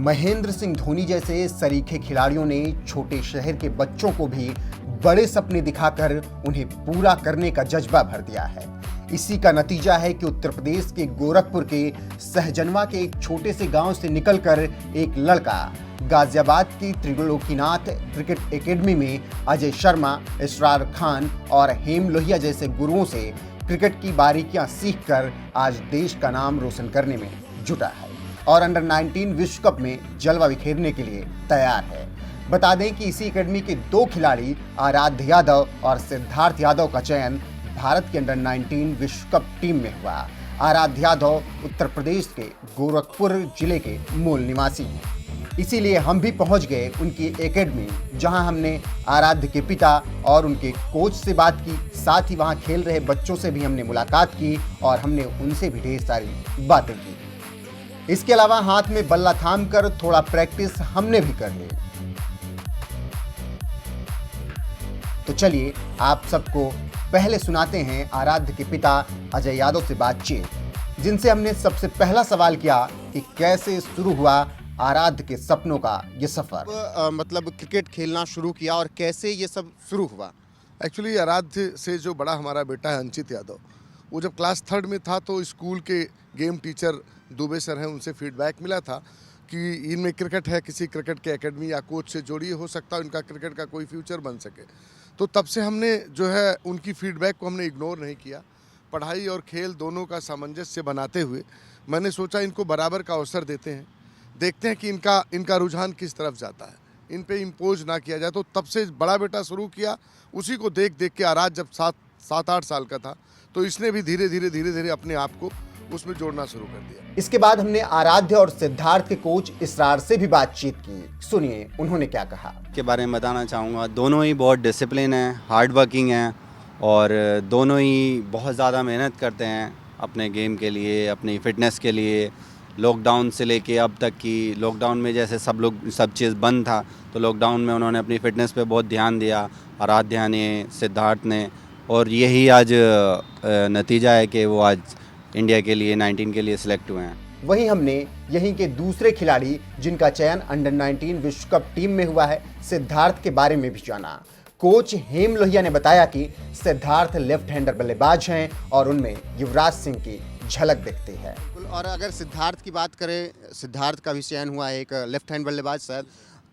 महेंद्र सिंह धोनी जैसे सरीखे खिलाड़ियों ने छोटे शहर के बच्चों को भी बड़े सपने दिखाकर उन्हें पूरा करने का जज्बा भर दिया है। इसी का नतीजा है कि उत्तर प्रदेश के गोरखपुर के सहजनवा के एक छोटे से गांव से निकलकर एक लड़का गाजियाबाद की त्रिलोकीनाथ क्रिकेट एकेडमी में अजय शर्मा, इसरार खान और हेम लोहिया जैसे गुरुओं से क्रिकेट की बारीकियां सीखकर आज देश का नाम रोशन करने में जुटा है और अंडर 19 विश्व कप में जलवा बिखेरने के लिए तैयार है। बता दें कि इसी एकेडमी के दो खिलाड़ी आराध्य यादव और सिद्धार्थ यादव का चयन भारत की अंडर 19 विश्व कप टीम में हुआ। आराध्य यादव उत्तर प्रदेश के गोरखपुर जिले के मूल निवासी हैं, इसीलिए हम भी पहुंच गए उनकी एकेडमी, जहां हमने आराध्य के पिता और उनके कोच से बात की। साथ ही वहां खेल रहे बच्चों से भी हमने मुलाकात की और हमने उनसे भी ढेर सारी बातें की। इसके अलावा हाथ में बल्ला थाम कर थोड़ा प्रैक्टिस हमने भी कर ली। तो चलिए आप सबको पहले सुनाते हैं आराध्य के पिता अजय यादव से बातचीत, जिनसे हमने सबसे पहला सवाल किया कि कैसे शुरू हुआ आराध्य के सपनों का ये सफर। मतलब क्रिकेट खेलना शुरू किया और कैसे ये सब शुरू हुआ? एक्चुअली आराध्य से जो बड़ा हमारा बेटा है अंचित यादव, वो जब क्लास 3rd में था तो स्कूल के गेम टीचर दुबे सर हैं, उनसे फीडबैक मिला था कि इनमें क्रिकेट है, किसी क्रिकेट के एकेडमी या कोच से जोड़िए, हो सकता है इनका क्रिकेट का कोई फ्यूचर बन सके। तो तब से हमने जो है उनकी फीडबैक को हमने इग्नोर नहीं किया। पढ़ाई और खेल दोनों का सामंजस्य बनाते हुए मैंने सोचा इनको बराबर का अवसर देते हैं, देखते हैं कि इनका रुझान किस तरफ जाता है, इन पे इम्पोज ना किया जाए। तो तब से बड़ा बेटा शुरू किया, उसी को देख देख के आराध्य जब 7-8 साल का था तो इसने भी धीरे धीरे अपने आप को उसमें जोड़ना शुरू कर दिया। इसके बाद हमने आराध्य और सिद्धार्थ के कोच इसरार से भी बातचीत की। सुनिए उन्होंने क्या कहा। के बारे में बताना चाहूँगा, दोनों ही बहुत डिसिप्लिन हैं, हार्ड वर्किंग हैं और दोनों ही बहुत ज़्यादा मेहनत करते हैं अपने गेम के लिए, अपनी फिटनेस के लिए। लॉकडाउन से लेके अब तक की, लॉकडाउन में जैसे सब चीज़ बंद था तो लॉकडाउन में उन्होंने अपनी फ़िटनेस पे बहुत ध्यान दिया, आराध्या ने, सिद्धार्थ ने, और यही आज नतीजा है कि वो आज इंडिया के लिए 19 के लिए सिलेक्ट हुए हैं। वहीं हमने यहीं के दूसरे खिलाड़ी जिनका चयन अंडर 19 विश्व कप टीम में हुआ है, सिद्धार्थ के बारे में भी जाना। कोच हेम लोहिया ने बताया कि सिद्धार्थ लेफ्ट हैंडर बल्लेबाज हैं और उनमें युवराज सिंह की झलक दिखती है। और अगर सिद्धार्थ की बात करें, सिद्धार्थ का भी चयन हुआ है एक लेफ्ट हैंड बल्लेबाज सर,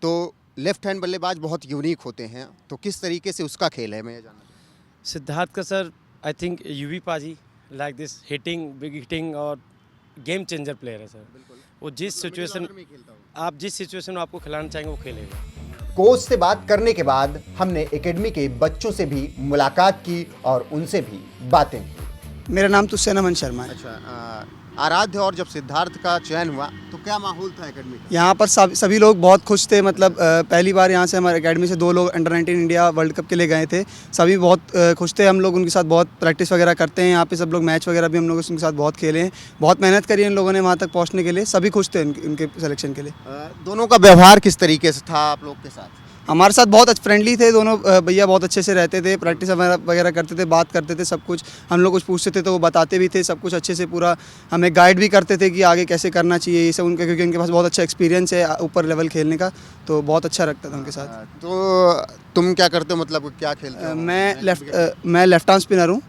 तो लेफ्ट हैंड बल्लेबाज बहुत यूनिक होते हैं, तो किस तरीके से उसका खेल है मैं ये जानना चाहता हूं। सिद्धार्थ का sir I think Yuvi paaji like this hitting, big hitting और गेम चेंजर प्लेयर है सर। वो जिस सिचुएशन में आपको खिलाना चाहेंगे वो खेलेगा। कोच से बात करने के बाद हमने एकेडमी के बच्चों से भी मुलाकात की और उनसे भी बातें की। मेरा नाम तो सेनामन शर्मा है। अच्छा, आराध्य और जब सिद्धार्थ का चयन हुआ तो क्या माहौल था एकेडमी का? यहाँ पर सभी लोग बहुत खुश थे। मतलब पहली बार यहाँ से हमारे एकेडमी से 2 लोग अंडर 19 इंडिया वर्ल्ड कप के लिए गए थे। सभी बहुत खुश थे। हम लोग उनके साथ बहुत प्रैक्टिस वगैरह करते हैं। यहाँ पे सब लोग मैच वगैरह भी हम लोग उनके साथ बहुत खेले हैं। बहुत मेहनत करी इन लोगों ने वहाँ तक पहुँचने के लिए। सभी खुश थे उनके सिलेक्शन के लिए। दोनों का व्यवहार किस तरीके से था आप लोग के साथ? हमारे साथ बहुत फ्रेंडली थे दोनों भैया, बहुत अच्छे से रहते थे, प्रैक्टिस वगैरह करते थे, बात करते थे, सब कुछ हम लोग कुछ पूछते थे तो वो बताते भी थे, सब कुछ अच्छे से पूरा हमें गाइड भी करते थे कि आगे कैसे करना चाहिए ये सब उनके, क्योंकि उनके पास बहुत अच्छा एक्सपीरियंस है ऊपर लेवल खेलने का, तो बहुत अच्छा लगता था उनके साथ। तो तुम क्या करते हो, मतलब क्या खेलते हो? मैं लेफ्ट आर्म स्पिनर हूँ।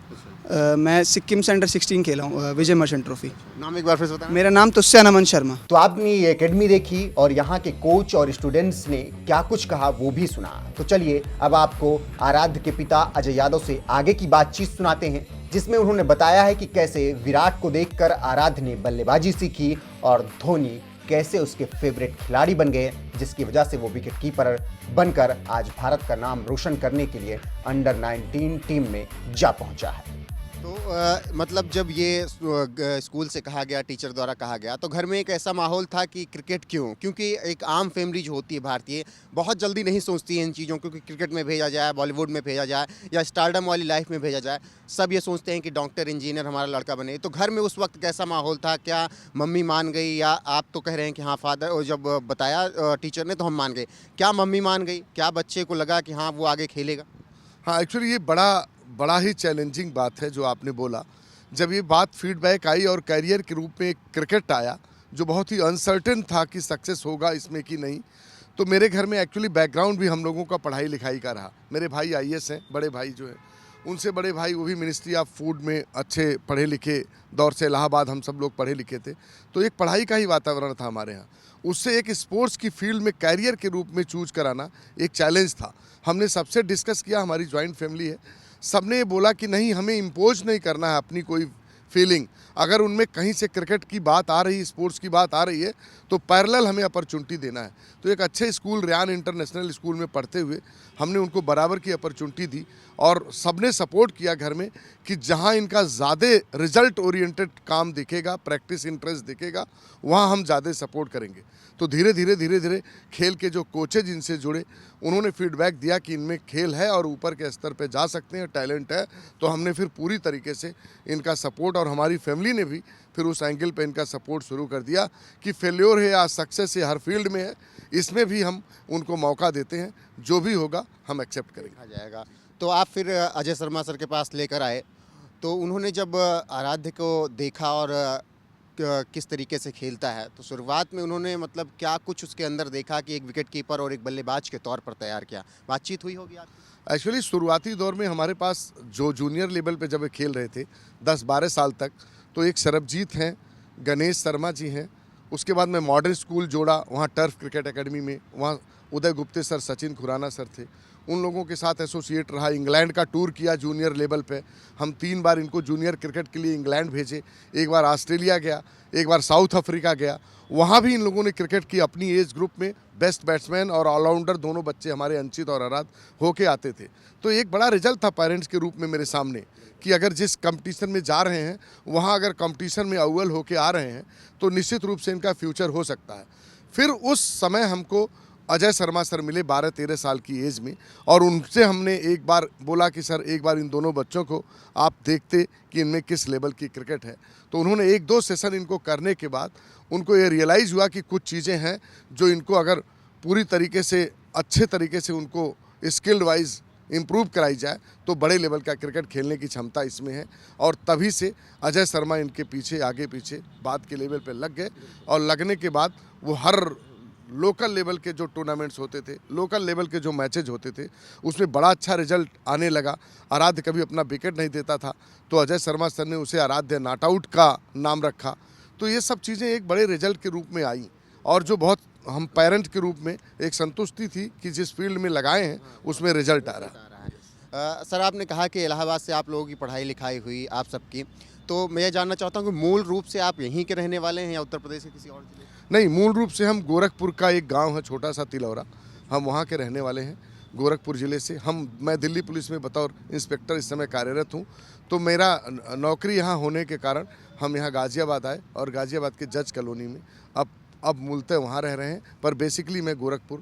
मैं सिक्किम से अंडर 16 खेला हूँ, विजय मर्चेंट ट्रॉफी। नाम एक बार फिर से बताना। मेरा नाम तो सेनामन शर्मा। तो आपने ये एकेडमी देखी और यहाँ के कोच और स्टूडेंट्स ने क्या कुछ कहा वो भी सुना। तो चलिए अब आपको आराध्य के पिता अजय यादव से आगे की बातचीत सुनाते हैं, जिसमें उन्होंने बताया है कि कैसे विराट को देखकर आराध्य ने बल्लेबाजी सीखी और धोनी कैसे उसके फेवरेट खिलाड़ी बन गए, जिसकी वजह से वो विकेट कीपर बनकर आज भारत का नाम रोशन करने के लिए अंडर 19 टीम में जा पहुंचा है। तो मतलब जब ये स्कूल से कहा गया, टीचर द्वारा कहा गया, तो घर में एक ऐसा माहौल था कि क्रिकेट क्यों? क्योंकि एक आम फैमिली जो होती है भारतीय, बहुत जल्दी नहीं सोचती है इन चीज़ों को कि क्रिकेट में भेजा जाए, बॉलीवुड में भेजा जाए या स्टारडम वाली लाइफ में भेजा जाए। सब ये सोचते हैं कि डॉक्टर, इंजीनियर हमारा लड़का बने। तो घर में उस वक्त कैसा माहौल था? क्या मम्मी मान गई, या आप तो कह रहे हैं कि हाँ फादर, और जब बताया टीचर ने तो हम मान गए, क्या मम्मी मान गई? क्या बच्चे को लगा कि हाँ वो आगे खेलेगा? हाँ, एक्चुअली ये बड़ा ही चैलेंजिंग बात है जो आपने बोला। जब ये बात फीडबैक आई और करियर के रूप में क्रिकेट आया, जो बहुत ही अनसर्टेन था कि सक्सेस होगा इसमें कि नहीं। तो मेरे घर में एक्चुअली बैकग्राउंड भी हम लोगों का पढ़ाई लिखाई का रहा। मेरे भाई आईएएस हैं, बड़े भाई जो हैं, उनसे बड़े भाई वो भी मिनिस्ट्री ऑफ फूड में अच्छे पढ़े लिखे दौर से, इलाहाबाद हम सब लोग पढ़े लिखे थे, तो एक पढ़ाई का ही वातावरण था हमारे यहाँ। उससे एक स्पोर्ट्स की फील्ड में कैरियर के रूप में चूज कराना एक चैलेंज था। हमने सबसे डिस्कस किया, हमारी जॉइंट फैमिली है, सबने ये बोला कि नहीं, हमें इम्पोज नहीं करना है अपनी कोई फीलिंग। अगर उनमें कहीं से क्रिकेट की बात आ रही, स्पोर्ट्स की बात आ रही है, तो पैरेलल हमें अपॉर्चुनिटी देना है। तो एक अच्छे स्कूल, रेयान इंटरनेशनल स्कूल में पढ़ते हुए हमने उनको बराबर की अपॉर्चुनिटी दी और सबने सपोर्ट किया घर में कि जहां इनका ज़्यादा रिजल्ट ओरिएंटेड काम दिखेगा, प्रैक्टिस इंटरेस्ट दिखेगा, वहां हम ज़्यादा सपोर्ट करेंगे। तो धीरे धीरे खेल के जो कोचेज इनसे जुड़े, उन्होंने फीडबैक दिया कि इनमें खेल है और ऊपर के स्तर पे जा सकते हैं, टैलेंट है। तो हमने फिर पूरी तरीके से इनका सपोर्ट, और हमारी फैमिली ने भी फिर उस एंगल पे इनका सपोर्ट शुरू कर दिया कि फेल्योर है या सक्सेस है, हर फील्ड में है, इसमें भी हम उनको मौका देते हैं, जो भी होगा हम एक्सेप्ट करेंगे। आ जाएगा। तो आप फिर अजय शर्मा सर के पास लेकर आए, तो उन्होंने जब आराध्य को देखा और किस तरीके से खेलता है, तो शुरुआत में उन्होंने मतलब क्या कुछ उसके अंदर देखा कि एक विकेट कीपर और एक बल्लेबाज के तौर पर तैयार किया? बातचीत हुई होगी आपकी? एक्चुअली शुरुआती दौर में हमारे पास जो जूनियर लेवल पे जब ये खेल रहे थे 10-12 साल तक, तो एक सरबजीत हैं, गणेश शर्मा जी हैं, उसके बाद मैं मॉडर्न स्कूल जोड़ा, वहाँ टर्फ क्रिकेट एकेडमी में, वहाँ उदय गुप्ते सर, सचिन खुराना सर थे, उन लोगों के साथ एसोसिएट रहा। इंग्लैंड का टूर किया जूनियर लेवल पे, हम 3 बार इनको जूनियर क्रिकेट के लिए इंग्लैंड भेजे, एक बार ऑस्ट्रेलिया गया, एक बार साउथ अफ्रीका गया, वहाँ भी इन लोगों ने क्रिकेट की अपनी एज ग्रुप में बेस्ट बैट्समैन और ऑलराउंडर दोनों बच्चे हमारे अंचित और आराध्य होके आते थे। तो एक बड़ा रिजल्ट था पेरेंट्स के रूप में मेरे सामने कि अगर जिस कंपटीशन में जा रहे हैं, वहाँ अगर कंपटीशन में अव्वल होके आ रहे हैं, तो निश्चित रूप से इनका फ्यूचर हो सकता है। फिर उस समय हमको अजय शर्मा सर मिले 12-13 साल की एज में, और उनसे हमने एक बार बोला कि सर एक बार इन दोनों बच्चों को आप देखते कि इनमें किस लेवल की क्रिकेट है। तो उन्होंने 1-2 सेशन इनको करने के बाद उनको ये रियलाइज़ हुआ कि कुछ चीज़ें हैं जो इनको अगर पूरी तरीके से, अच्छे तरीके से उनको स्किल्ड वाइज इम्प्रूव कराई जाए, तो बड़े लेवल का क्रिकेट खेलने की क्षमता इसमें है। और तभी से अजय शर्मा इनके पीछे, आगे पीछे बात के लेवल पे लग गए, और लगने के बाद वो हर लोकल लेवल के जो टूर्नामेंट्स होते थे, लोकल लेवल के जो मैचेज होते थे, उसमें बड़ा अच्छा रिजल्ट आने लगा। आराध्य कभी अपना विकेट नहीं देता था, तो अजय शर्मा सर ने उसे आराध्य नॉट आउट का नाम रखा। तो ये सब चीज़ें एक बड़े रिजल्ट के रूप में आई, और जो बहुत हम पेरेंट के रूप में एक संतुष्टि थी कि जिस फील्ड में लगाए हैं उसमें रिजल्ट आ रहा है। सर, आपने कहा कि इलाहाबाद से आप लोगों की पढ़ाई लिखाई हुई आप सबकी, तो मैं ये जानना चाहता हूँ कि मूल रूप से आप यहीं के रहने वाले हैं या उत्तर प्रदेश के किसी और जिले? नहीं, मूल रूप से हम गोरखपुर का एक गांव है छोटा सा तिलौरा, हम वहाँ के रहने वाले हैं, गोरखपुर ज़िले से। मैं दिल्ली पुलिस में बतौर इंस्पेक्टर इस समय कार्यरत हूँ, तो मेरा नौकरी यहाँ होने के कारण हम यहाँ गाज़ियाबाद आए, और गाज़ियाबाद के जज कॉलोनी में अब मूलतः वहाँ रह रहे हैं, पर बेसिकली मैं गोरखपुर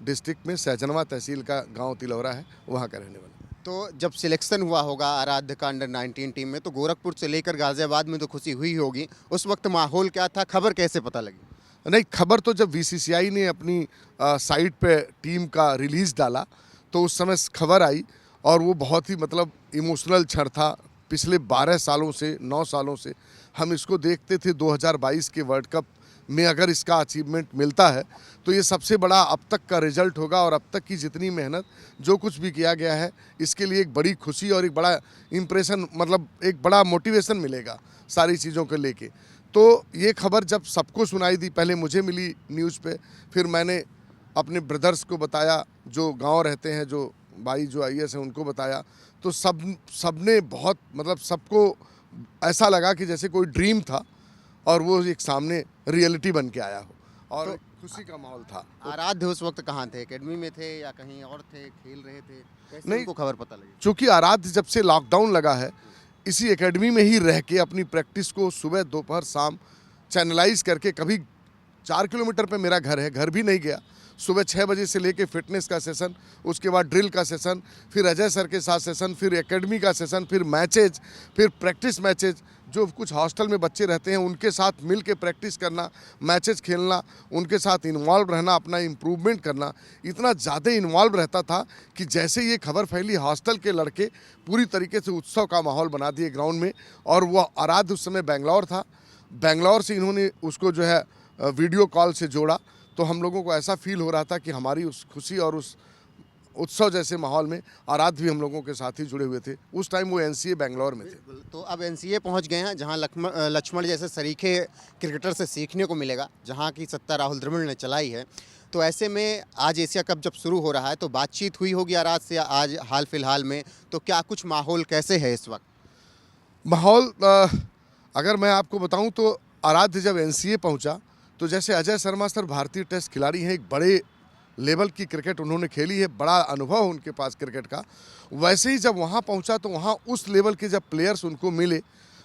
डिस्ट्रिक्ट में सहजनवा तहसील का गाँव तिलौरा है, वहाँ का रहने वाला। तो जब सिलेक्शन हुआ होगा आराध्य का अंडर 19 टीम में, तो गोरखपुर से लेकर गाज़ियाबाद में तो खुशी हुई होगी, उस वक्त माहौल क्या था, खबर कैसे पता लगी? नहीं, खबर तो जब बीसीसीआई ने अपनी साइट पे टीम का रिलीज़ डाला, तो उस समय खबर आई, और वो बहुत ही मतलब इमोशनल क्षण था। पिछले 12 सालों से, 9 सालों से हम इसको देखते थे। 2022 के वर्ल्ड कप में अगर इसका अचीवमेंट मिलता है, तो ये सबसे बड़ा अब तक का रिजल्ट होगा, और अब तक की जितनी मेहनत, जो कुछ भी किया गया है, इसके लिए एक बड़ी खुशी और एक बड़ा इम्प्रेशन, मतलब एक बड़ा मोटिवेशन मिलेगा सारी चीज़ों को लेके। तो ये खबर जब सबको सुनाई दी, पहले मुझे मिली न्यूज़ पे, फिर मैंने अपने ब्रदर्स को बताया, जो गांव रहते हैं, जो भाई जो आईएएस हैं उनको बताया, तो सबने बहुत, मतलब सबको ऐसा लगा कि जैसे कोई ड्रीम था और वो एक सामने रियलिटी बन के आया हो, और तो खुशी का माहौल था। आराध्य उस वक्त कहाँ थे? एकेडमी में थे या कहीं और थे, खेल रहे थे? कैसे नहीं, उनको खबर पता लगी? चूँकि आराध्य जब से लॉकडाउन लगा है, इसी एकेडमी में ही रह के अपनी प्रैक्टिस को सुबह, दोपहर, शाम चैनलाइज करके, कभी 4 किलोमीटर पे मेरा घर है, घर भी नहीं गया, सुबह 6 बजे से लेके फिटनेस का सेशन, उसके बाद ड्रिल का सेशन, फिर अजय सर के साथ सेशन, फिर एकेडमी का सेशन, फिर मैचेज, फिर प्रैक्टिस मैचेज, जो कुछ हॉस्टल में बच्चे रहते हैं उनके साथ मिल के प्रैक्टिस करना, मैचेज खेलना, उनके साथ इन्वॉल्व रहना, अपना इम्प्रूवमेंट करना, इतना ज़्यादा इन्वॉल्व रहता था कि जैसे ये खबर फैली, हॉस्टल के लड़के पूरी तरीके से उत्सव का माहौल बना दिए ग्राउंड में। और वो आराध्य उस समय बेंगलौर था, बेंगलोर से इन्होंने उसको जो है वीडियो कॉल से जोड़ा, तो हम लोगों को ऐसा फील हो रहा था कि हमारी उस खुशी और उस उत्सव जैसे माहौल में आराध्य भी हम लोगों के साथ ही जुड़े हुए थे। उस टाइम वो एनसीए बेंगलोर में थे। तो अब एनसीए पहुंच गए हैं, जहां लक्ष्मण जैसे सरीखे क्रिकेटर से सीखने को मिलेगा, जहां की सत्ता राहुल द्रविड़ ने चलाई है। तो ऐसे में आज एशिया कप जब शुरू हो रहा है तो बातचीत हुई होगी आराध से आज हाल फिलहाल में, तो क्या कुछ माहौल कैसे है इस वक्त? माहौल अगर मैं आपको बताऊं तो आराध्य जब एनसीए पहुंचा तो जैसे अजय शर्मा सर भारतीय टेस्ट खिलाड़ी हैं, एक बड़े लेवल की क्रिकेट उन्होंने खेली है, बड़ा अनुभव उनके पास क्रिकेट का, वैसे ही जब वहाँ पहुँचा तो वहाँ उस लेवल के जब प्लेयर्स उनको मिले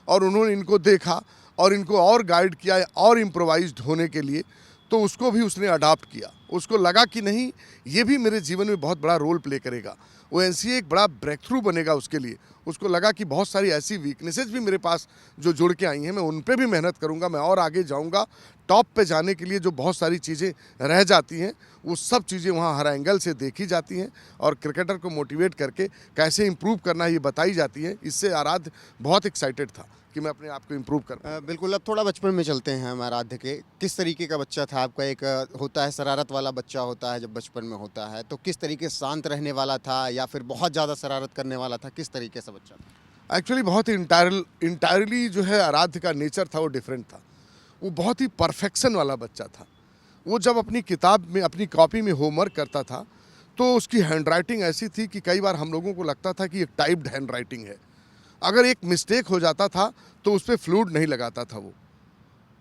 और उन्होंने इनको देखा और इनको और गाइड किया और इम्प्रोवाइज्ड होने के लिए, तो उसको भी उसने अडॉप्ट किया। उसको लगा कि नहीं, ये भी मेरे जीवन में बहुत बड़ा रोल प्ले करेगा, वो एनसीए एक बड़ा ब्रेक थ्रू बनेगा उसके लिए। उसको लगा कि बहुत सारी ऐसी वीकनेसेस भी मेरे पास जो जुड़ के आई हैं, मैं उन पे भी मेहनत करूंगा, मैं और आगे जाऊंगा। टॉप पे जाने के लिए जो बहुत सारी चीज़ें रह जाती हैं वो सब चीज़ें वहाँ हर एंगल से देखी जाती हैं और क्रिकेटर को मोटिवेट करके कैसे इम्प्रूव करना है ये बताई जाती है। इससे आराध्य बहुत एक्साइटेड था कि मैं अपने आप को इम्प्रूव कर। बिल्कुल, अब थोड़ा बचपन में चलते हैं हम आराध्य के। किस तरीके का बच्चा था आपका? एक होता है शरारत वाला बच्चा होता है जब बचपन में होता है, तो किस तरीके से शांत रहने वाला था या फिर बहुत ज़्यादा शरारत करने वाला था? किस तरीके से बच्चा था? एक्चुअली बहुत ही इंटायरली जो है आराध्य का नेचर था वो डिफरेंट था। वो बहुत ही परफेक्शन वाला बच्चा था। वो जब अपनी किताब में अपनी कॉपी में होमवर्क करता था तो उसकी हैंडराइटिंग ऐसी थी कि कई बार हम लोगों को लगता था कि एक टाइप्ड हैंडराइटिंग है। अगर एक मिस्टेक हो जाता था तो उस पर फ्लूड नहीं लगाता था, वो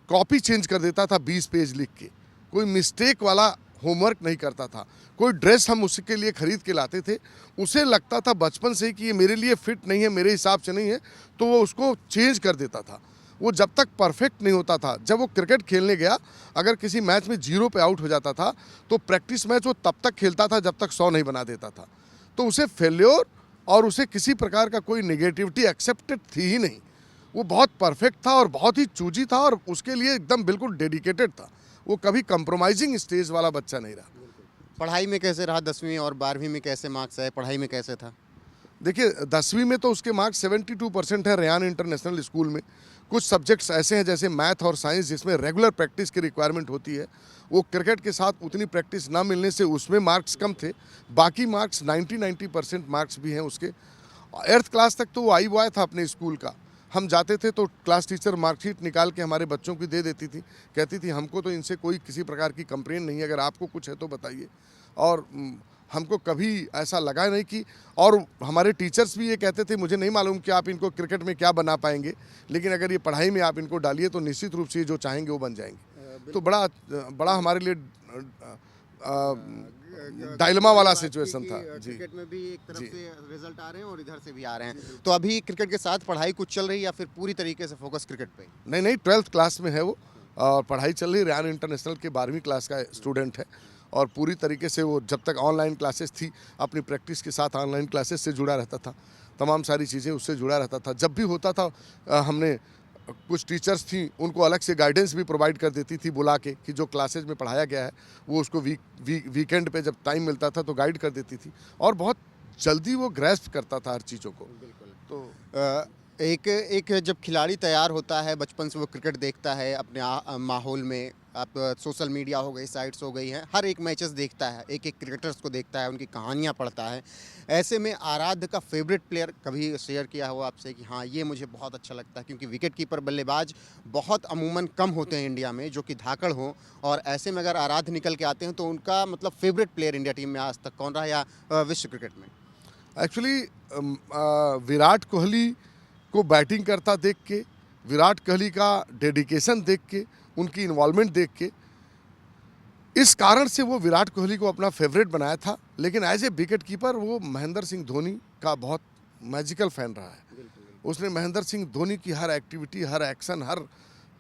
कॉपी चेंज कर देता था 20 पेज लिख के। कोई मिस्टेक वाला होमवर्क नहीं करता था। कोई ड्रेस हम उसके लिए ख़रीद के लाते थे, उसे लगता था बचपन से कि ये मेरे लिए फिट नहीं है, मेरे हिसाब से नहीं है, तो वो उसको चेंज कर देता था। वो जब तक परफेक्ट नहीं होता था, जब वो क्रिकेट खेलने गया, अगर किसी मैच में 0 पे आउट हो जाता था तो प्रैक्टिस मैच वो तब तक खेलता था जब तक 100 नहीं बना देता था। तो उसे फेल्योर और उसे किसी प्रकार का कोई नेगेटिविटी एक्सेप्टेड थी ही नहीं। वो बहुत परफेक्ट था और बहुत ही चूजी था और उसके लिए एकदम बिल्कुल डेडिकेटेड था। वो कभी कंप्रोमाइजिंग स्टेज वाला बच्चा नहीं रहा। पढ़ाई में कैसे रहा? 10वीं और 12वीं में कैसे मार्क्स आए? पढ़ाई में कैसे था? देखिए 10वीं में तो उसके मार्क्स 72% है रेयान इंटरनेशनल स्कूल में। कुछ सब्जेक्ट्स ऐसे हैं जैसे मैथ और साइंस जिसमें रेगुलर प्रैक्टिस की रिक्वायरमेंट होती है, वो क्रिकेट के साथ उतनी प्रैक्टिस ना मिलने से उसमें मार्क्स कम थे। बाकी मार्क्स 90% मार्क्स भी हैं उसके। 8th क्लास तक तो वो आई बॉय था अपने स्कूल का। हम जाते थे तो क्लास टीचर मार्कशीट निकाल के हमारे बच्चों की दे देती थी, कहती थी हमको तो इनसे कोई किसी प्रकार की कंप्लेन नहीं है, अगर आपको कुछ है तो बताइए। और हमको कभी ऐसा लगा नहीं कि, और हमारे टीचर्स भी ये कहते थे मुझे नहीं मालूम कि आप इनको क्रिकेट में क्या बना पाएंगे, लेकिन अगर ये पढ़ाई में आप इनको डालिए तो निश्चित रूप से जो चाहेंगे वो बन जाएंगे। तो बड़ा हमारे लिए डायलेमा वाला सिचुएशन था जी। क्रिकेट में भी एक तरफ से रिजल्ट आ रहे हैं और इधर से भी आ रहे हैं, तो अभी क्रिकेट के साथ पढ़ाई कुछ चल रही है या फिर पूरी तरीके से फोकस क्रिकेट पे? नहीं 12th क्लास में है वो और पढ़ाई चल रही। रेयान इंटरनेशनल के 12वीं क्लास का स्टूडेंट है और पूरी तरीके से वो जब तक ऑनलाइन क्लासेस थी अपनी प्रैक्टिस के साथ ऑनलाइन क्लासेस से जुड़ा रहता था, तमाम सारी चीज़ें उससे जुड़ा रहता था। जब भी होता था हमने कुछ टीचर्स थी उनको अलग से गाइडेंस भी प्रोवाइड कर देती थी बुला के कि जो क्लासेज में पढ़ाया गया है वो उसको वीकेंड पे जब टाइम मिलता था तो गाइड कर देती थी और बहुत जल्दी वो ग्रैस्प करता था हर चीज़ों को। तो एक जब खिलाड़ी तैयार होता है बचपन से, वो क्रिकेट देखता है अपने माहौल में, आप सोशल मीडिया हो गई, साइट्स हो गई हैं, हर एक मैचेस देखता है, एक एक क्रिकेटर्स को देखता है, उनकी कहानियाँ पढ़ता है। ऐसे में आराध्य का फेवरेट प्लेयर कभी शेयर किया हो आपसे कि हाँ ये मुझे बहुत अच्छा लगता है? क्योंकि विकेट कीपर बल्लेबाज बहुत अमूमन कम होते हैं इंडिया में जो कि धाकड़ हों, और ऐसे में अगर आराध्य निकल के आते हैं तो उनका मतलब फेवरेट प्लेयर इंडिया टीम में आज तक कौन रहा या विश्व क्रिकेट में? एक्चुअली विराट कोहली को बैटिंग करता देख के, विराट कोहली का डेडिकेशन देख के, उनकी इन्वॉल्वमेंट देख के, इस कारण से वो विराट कोहली को अपना फेवरेट बनाया था। लेकिन एज ए विकेट कीपर वो महेंद्र सिंह धोनी का बहुत मैजिकल फैन रहा है। उसने महेंद्र सिंह धोनी की हर एक्टिविटी, हर एक्शन,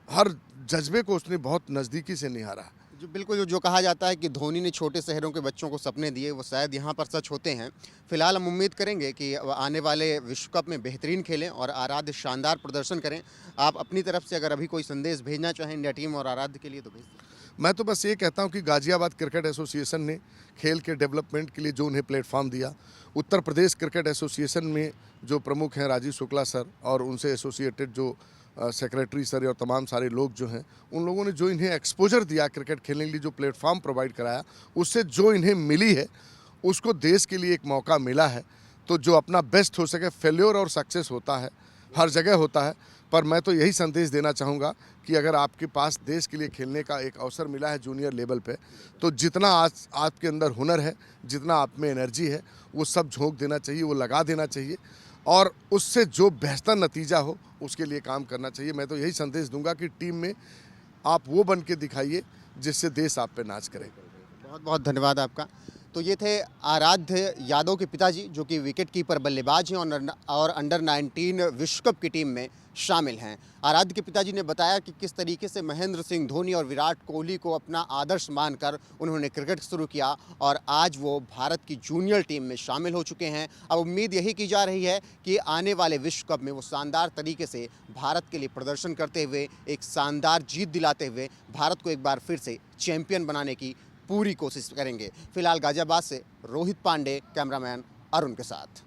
हर जज्बे को उसने बहुत नज़दीकी से निहारा है। जो बिल्कुल जो कहा जाता है कि धोनी ने छोटे शहरों के बच्चों को सपने दिए, वो शायद यहाँ पर सच होते हैं। फिलहाल हम उम्मीद करेंगे कि आने वाले विश्व कप में बेहतरीन खेलें और आराध्य शानदार प्रदर्शन करें। आप अपनी तरफ से अगर अभी कोई संदेश भेजना चाहें इंडिया टीम और आराध्य के लिए तो भेज दें। मैं तो बस ये कहता हूँ कि गाजियाबाद क्रिकेट एसोसिएशन ने खेल के डेवलपमेंट के लिए जो उन्हें प्लेटफॉर्म दिया, उत्तर प्रदेश क्रिकेट एसोसिएशन में जो प्रमुख हैं राजीव शुक्ला सर और उनसे एसोसिएटेड जो सेक्रेटरी सर और तमाम सारे लोग जो हैं, उन लोगों ने जो इन्हें एक्सपोजर दिया क्रिकेट खेलने के लिए, जो प्लेटफॉर्म प्रोवाइड कराया, उससे जो इन्हें मिली है उसको देश के लिए एक मौका मिला है। तो जो अपना बेस्ट हो सके, फेल्योर और सक्सेस होता है, हर जगह होता है, पर मैं तो यही संदेश देना चाहूँगा कि अगर आपके पास देश के लिए खेलने का एक अवसर मिला है जूनियर लेवल पे, तो जितना आज आपके अंदर हुनर है, जितना आप में एनर्जी है, वो सब झोंक देना चाहिए, वो लगा देना चाहिए और उससे जो बेहतर नतीजा हो उसके लिए काम करना चाहिए। मैं तो यही संदेश दूंगा कि टीम में आप वो बन के दिखाइए जिससे देश आप पे नाच करे। बहुत बहुत धन्यवाद आपका। तो ये थे आराध्य यादव के पिताजी, जो कि विकेट कीपर बल्लेबाज हैं और अंडर 19 विश्व कप की टीम में शामिल हैं। आराध्य के पिताजी ने बताया कि किस तरीके से महेंद्र सिंह धोनी और विराट कोहली को अपना आदर्श मानकर उन्होंने क्रिकेट शुरू किया और आज वो भारत की जूनियर टीम में शामिल हो चुके हैं। अब उम्मीद यही की जा रही है कि आने वाले विश्व कप में वो शानदार तरीके से भारत के लिए प्रदर्शन करते हुए, एक शानदार जीत दिलाते हुए भारत को एक बार फिर से चैंपियन बनाने की पूरी कोशिश करेंगे। फिलहाल गाजियाबाद से रोहित पांडे, कैमरामैन अरुण के साथ।